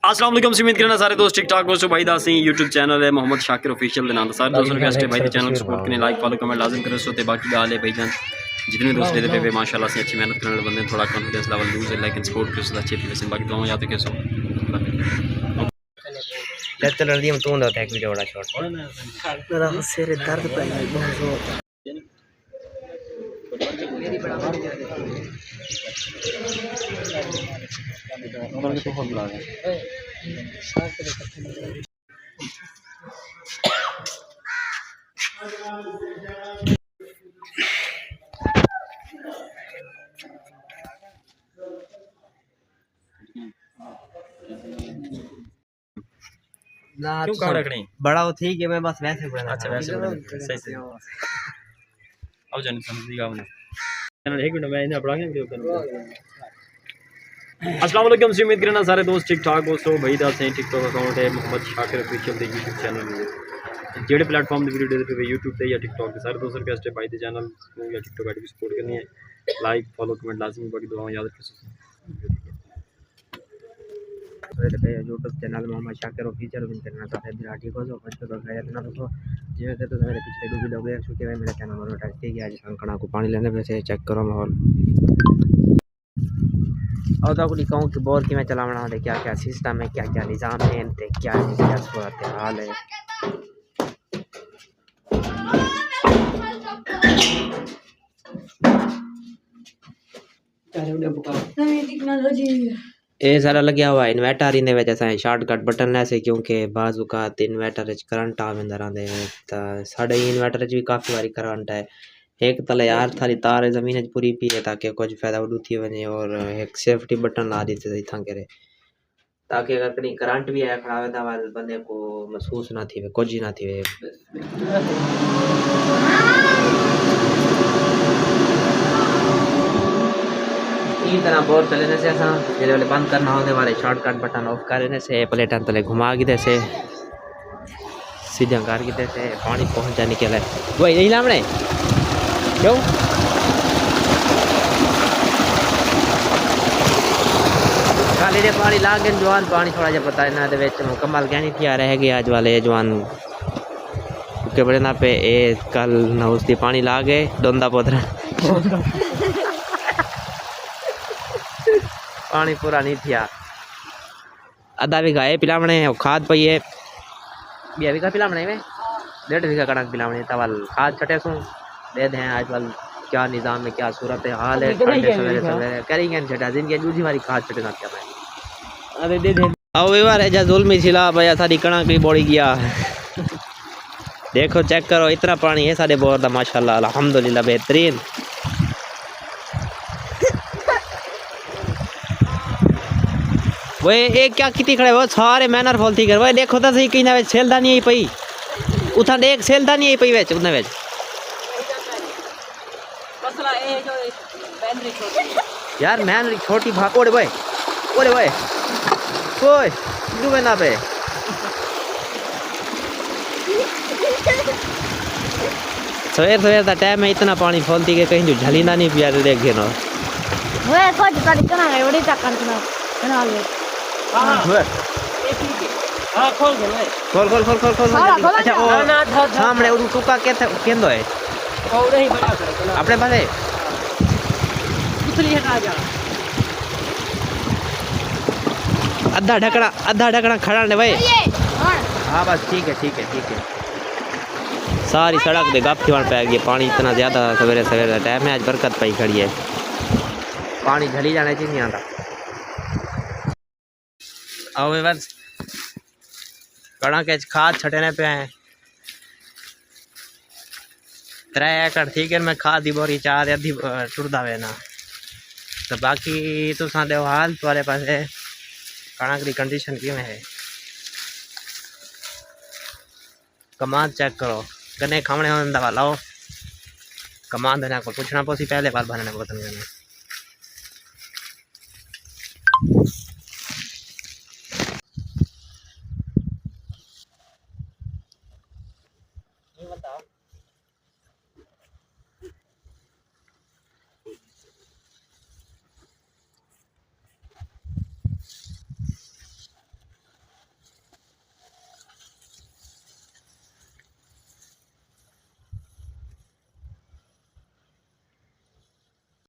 अस्सलाम वालेकुम उम्मीद करना सारे दोस्त ठीक ठाक हो। सो भाई दासी यूट्यूब चैनल है मोहम्मद शाकिर ऑफिशियल के नाम सारे दोस्तों रिक्वेस्ट है भाई चैनल को सपोर्ट करने लाइक फॉलो कमेंट लाजम करो। सो बाकी गाल है भाईजान जितने दोस्त लेते पे माशाल्लाह से अच्छी मेहनत करने वाले बंदे थोड़ा कॉन्फिडेंस लेवल लूज है लेकिन सपोर्ट करो सदा अच्छी वैसे बाकी दोनों याद रखिए। सो चल रही हम तू होता है वीडियो बड़ा शॉट मेरा सिर दर्द पे बहुत जोर मेरी बड़ा मार दिया तो बहुत बुरा है ना क्यों कहाँ रखनी बड़ा हो ठीक है मैं बस वैसे बोला अच्छा वैसे सही सही अब जाने समझिएगा आपने चैनल एक मिनट मैं इन्हें पढ़ाऊंगा वीडियो करूंगा। अस्सलाम वालेकुम उम्मीद करना सारे दोस्त ठीक ठाक हो। सो भाई दासी टिकटॉक अकाउंट है मोहम्मद शाकिर ऑफिशियल के यूट्यूब चैनल में जेडे प्लेटफॉर्म वीडियो देखते पे यूट्यूब पे या टिकटॉक पे सारे दोस्तों रिक्वेस्ट है भाई दे चैनल या टिकटॉक आईडी सपोर्ट करनी है लाइक फॉलो कमेंट लाजमी बाकी दुआओं याद रखिए। YouTube channel Mohammad Shakir official विन करना चाहते हैं बिराटी को जो बच्चों को गया ना तो जिਵੇਂ कि तो मेरे पिछले वीडियो लोग देख चुके हैं मेरा चैनल मोनेटाइज ठीक है। आज कंकड़ा को पानी लेने पे से चेक करो माहौल और तो कुछ कहूँ कि बोर की मैं चलावना होते क्या क्या सिस्टम है क्या क्या निज़ाम है इनते क्या क्या सूरत हाल है। ये सारा लगे हुआ इन्वर्टर इन वजह शॉर्टकट बटन ऐसे क्योंकि बाज़ात इन्वर्टर करंट आ वेंदा रहंदे तो साढ़े इन्वर्टर भी काफ़ी बारी करंट है एक तले यार थारी तार ज़मीन पूरी पी है ताकि कुछ फ़ायदा उड़ू थी वने और एक सेफ्टी बटन ला दी थी था करे ताकि अगर कहीं करंट भी आया खड़ा वेंदा बंदे को महसूस ना थी कुछ ही ना थी इस तरह बोर चलने से असा जैसे बंद करना होने वाले शॉर्टकट बटन ऑफ करने से प्लेटन तले घुमा के से सीधा कर के से पानी पहुंच जाने के लिए वही नहीं लामने क्यों खाली दे पानी ला के जवान पानी थोड़ा जा पता है ना दे विच मुकम्मल कहनी थी आ रह गए आज वाले जवान के बड़े ना पे ए कल ना उसकी पानी ला गए डोंदा पोतरा पानी पूरा नहीं थिया आधा बीघा है पिलावने खाद पई है 2 बीघा पिलावने में 1.5 बीघा कणक पिलावने तवल खाद छटे सू दे दें आज वाल क्या निज़ाम में क्या सूरत हाल है सवेरे करेंगे छटा दिन के दूसरी बारी खाद छटे ना क्या मैं अरे दे दे आओ व्यवहार है जा जुल्मी छिला भैया सारी कणक भी बोड़ी गया देखो चेक करो इतना पानी है सारे बोर दा माशाल्लाह अल्हम्दुलिल्लाह बेहतरीन वो एक क्या कितनी खड़े वो सारे मैनर फॉल थी कर वो देखो तो सही कहीं ना सेलदानी आई पई उठा एक सेलदानी आई पई वेच उन्हें वेच मसला ए जो बैनरी छोटी यार मैनरी छोटी भाग ओए ओए ओए ओए डूबे ना पे सवेर सवेर दा टाइम में इतना पानी फॉल थी के कहीं जो झलीना नहीं पिया देख के ना वो कुछ तरीका है बड़ी तक करना बना ले हां खोल अच्छा ओ सामने उड़ टुका के केंदो है और नहीं बना अपने पासे दूसरी हटा जा आधा ढकना खड़ा ने भाई हां बस ठीक है सारी सड़क दे गप थी पे गई पानी इतना ज़्यादा सवेरे सवेरे टाइम में आज बरकत पई खड़ी है पानी झली जाने चाहिए नहीं आता आओ बस कणक खाद छटने पे हैं 3 एकड़ ठीक है मैं खाद दी बोरी 4 अद्धी टुरदा वे ना तो बाकी तो सादे हाल तुम्हारे पास है कणक की कंडीशन क्यों है कमांड चेक करो कने खावने दवा लाओ कमांड देना को पूछना पोसी पहले बार बनने को